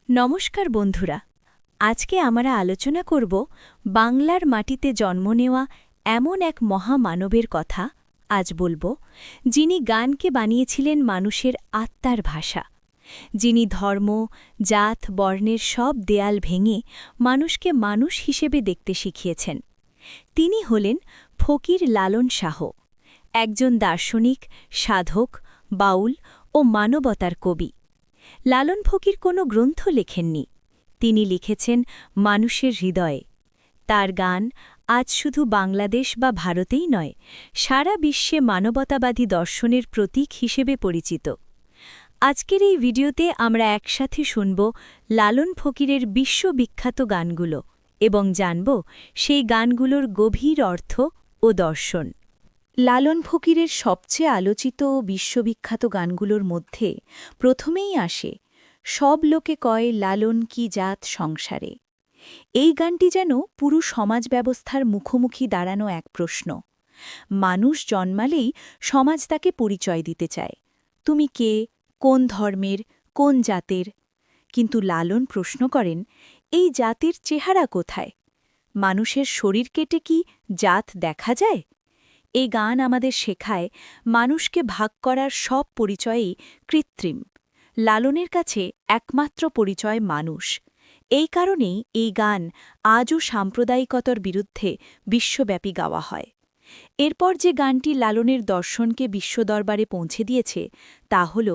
নমস্কার বন্ধুরা, আজকে আমরা আলোচনা করব বাংলার মাটিতে জন্ম নেওয়া এমন এক মহামানবের কথা। আজ বলবো, যিনি গানকে বানিয়েছিলেন মানুষের আত্মার ভাষা, যিনি ধর্ম, জাত, বর্ণের সব দেয়াল ভেঙে মানুষকে মানুষ হিসেবে দেখতে শিখিয়েছেন। তিনি হলেন ফকির লালন শাহ, একজন দার্শনিক, সাধক, বাউল ও মানবতার কবি। লালন ফকির কোনো গ্রন্থ লেখেননি, তিনি লিখেছেন মানুষের হৃদয়ে। তার গান আজ শুধু বাংলাদেশ বা ভারতেই নয়, সারা বিশ্বে মানবতাবাদী দর্শনের প্রতীক হিসেবে পরিচিত। আজকের এই ভিডিওতে আমরা একসাথে শুনব লালন ফকিরের বিশ্ববিখ্যাত গানগুলো এবং জানব সেই গানগুলোর গভীর অর্থ ও দর্শন। লালন ফকিরের সবচেয়ে আলোচিত ও বিশ্ববিখ্যাত গানগুলোর মধ্যে প্রথমেই আসে সব লোকে কয় লালন কি জাত সংসারে। এই গানটি যেন পুরো সমাজ ব্যবস্থার মুখোমুখি দাঁড়ানো এক প্রশ্ন। মানুষ জন্মালেই সমাজ তাকে পরিচয় দিতে চায়, তুমি কে, কোন ধর্মের, কোন জাতের। কিন্তু লালন প্রশ্ন করেন, এই জাতের চেহারা কোথায়? মানুষের শরীর কেটে কি জাত দেখা যায়? এই গান আমাদের শেখায় মানুষকে ভাগ করার সব পরিচয়ই কৃত্রিম। লালনের কাছে একমাত্র পরিচয় মানুষ। এই কারণেই এই গান আজও সাম্প্রদায়িকতার বিরুদ্ধে বিশ্বব্যাপী গাওয়া হয়। এরপর যে গানটি লালনের দর্শনকে বিশ্বদরবারে পৌঁছে দিয়েছে তা হল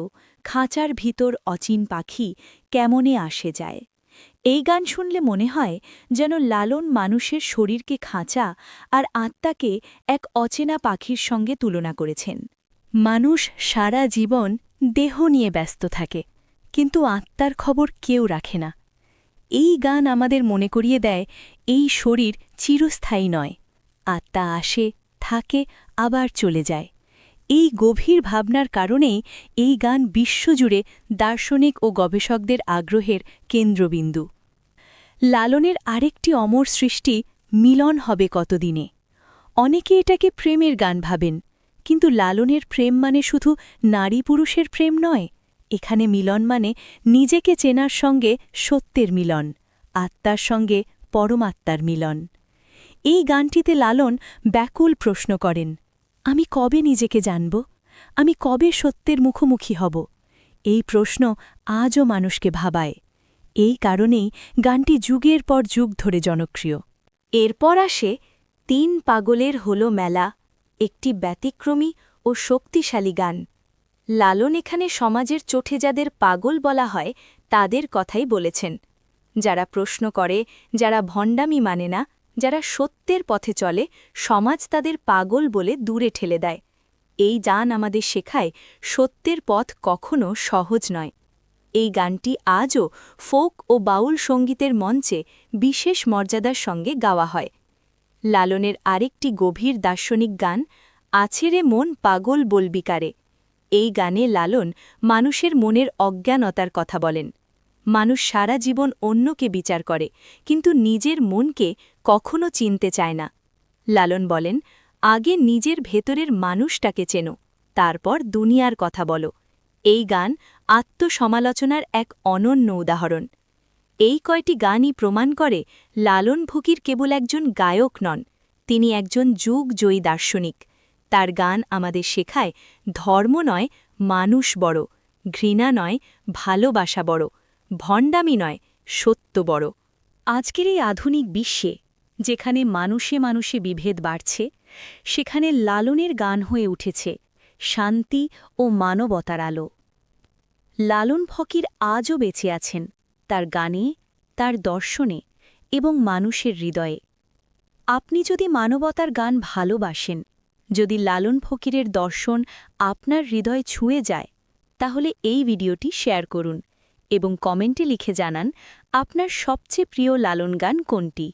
খাঁচার ভিতর অচিন পাখি কেমনে আসে যায়। এই গান শুনলে মনে হয় যেন লালন মানুষের শরীরকে খাঁচা আর আত্মাকে এক অচেনা পাখির সঙ্গে তুলনা করেছেন। মানুষ সারা জীবন দেহ নিয়ে ব্যস্ত থাকে, কিন্তু আত্মার খবর কেউ রাখে না। এই গান আমাদের মনে করিয়ে দেয়, এই শরীর চিরস্থায়ী নয়, আত্মা আসে, থাকে, আবার চলে যায়। এই গভীর ভাবনার কারণেই এই গান বিশ্বজুড়ে দার্শনিক ও গবেষকদের আগ্রহের কেন্দ্রবিন্দু। লালনের আরেকটি অমর সৃষ্টি মিলন হবে কতদিনে। অনেকে এটাকে প্রেমের গান ভাবেন, কিন্তু লালনের প্রেম মানে শুধু নারী পুরুষের প্রেম নয়। এখানে মিলন মানে নিজেকে চেনার সঙ্গে সত্যের মিলন, আত্মার সঙ্গে পরমাত্মার মিলন। এই গানটিতে লালন ব্যাকুল প্রশ্ন করেন, আমি কবে নিজেকে জানব? আমি কবে সত্যের মুখোমুখি হব? এই প্রশ্ন আজও মানুষকে ভাবায়। এই কারণেই গানটি যুগের পর যুগ ধরে জনপ্রিয়। এরপর আসে তিন পাগলের হলো মেলা, একটি ব্যতিক্রমী ও শক্তিশালী গান। লালন এখানে সমাজের চোখে যাদের পাগল বলা হয় তাদের কথাই বলেছেন। যারা প্রশ্ন করে, যারা ভণ্ডামি মানে না, যারা সত্যের পথে চলে, সমাজ তাদের পাগল বলে দূরে ঠেলে দেয়। এই গান আমাদের শেখায় সত্যের পথ কখনো সহজ নয়। এই গানটি আজও ফোক ও বাউল সঙ্গীতের মঞ্চে বিশেষ মর্যাদার সঙ্গে গাওয়া হয়। লালনের আরেকটি গভীর দার্শনিক গান আছে রে মন পাগল বলবিকারে। এই গানে লালন মানুষের মনের অজ্ঞানতার কথা বলেন। মানুষ সারা জীবন অন্যকে বিচার করে, কিন্তু নিজের মনকে কখনো চিনতে চায় না। লালন বলেন, আগে নিজের ভেতরের মানুষটাকে চেনো, তারপর দুনিয়ার কথা বলো। এই গান আত্মসমালোচনার এক অনন্য উদাহরণ। এই কয়টি গানই প্রমাণ করে লালন ফকির কেবল একজন গায়ক নন, তিনি একজন যুগজয়ী দার্শনিক। তার গান আমাদের শেখায় ধর্ম নয় মানুষ বড়, ঘৃণা নয় ভালোবাসা বড়, ভণ্ডামি নয় সত্য বড়। আজকের এই আধুনিক বিশ্বে, যেখানে মানুষে মানুষে বিভেদ বাড়ছে, সেখানে লালনের গান হয়ে উঠেছে শান্তি ও মানবতার আলো। লালন ফকির আজও বেঁচে আছেন, তার গানে, তার দর্শনে এবং মানুষের হৃদয়ে। আপনি যদি মানবতার গান ভালোবাসেন, যদি লালন ফকিরের দর্শন আপনার হৃদয় ছুঁয়ে যায়, তাহলে এই ভিডিওটি শেয়ার করুন এবং কমেন্টে লিখে জানান আপনার সবচেয়ে প্রিয় লালন গান কোনটি।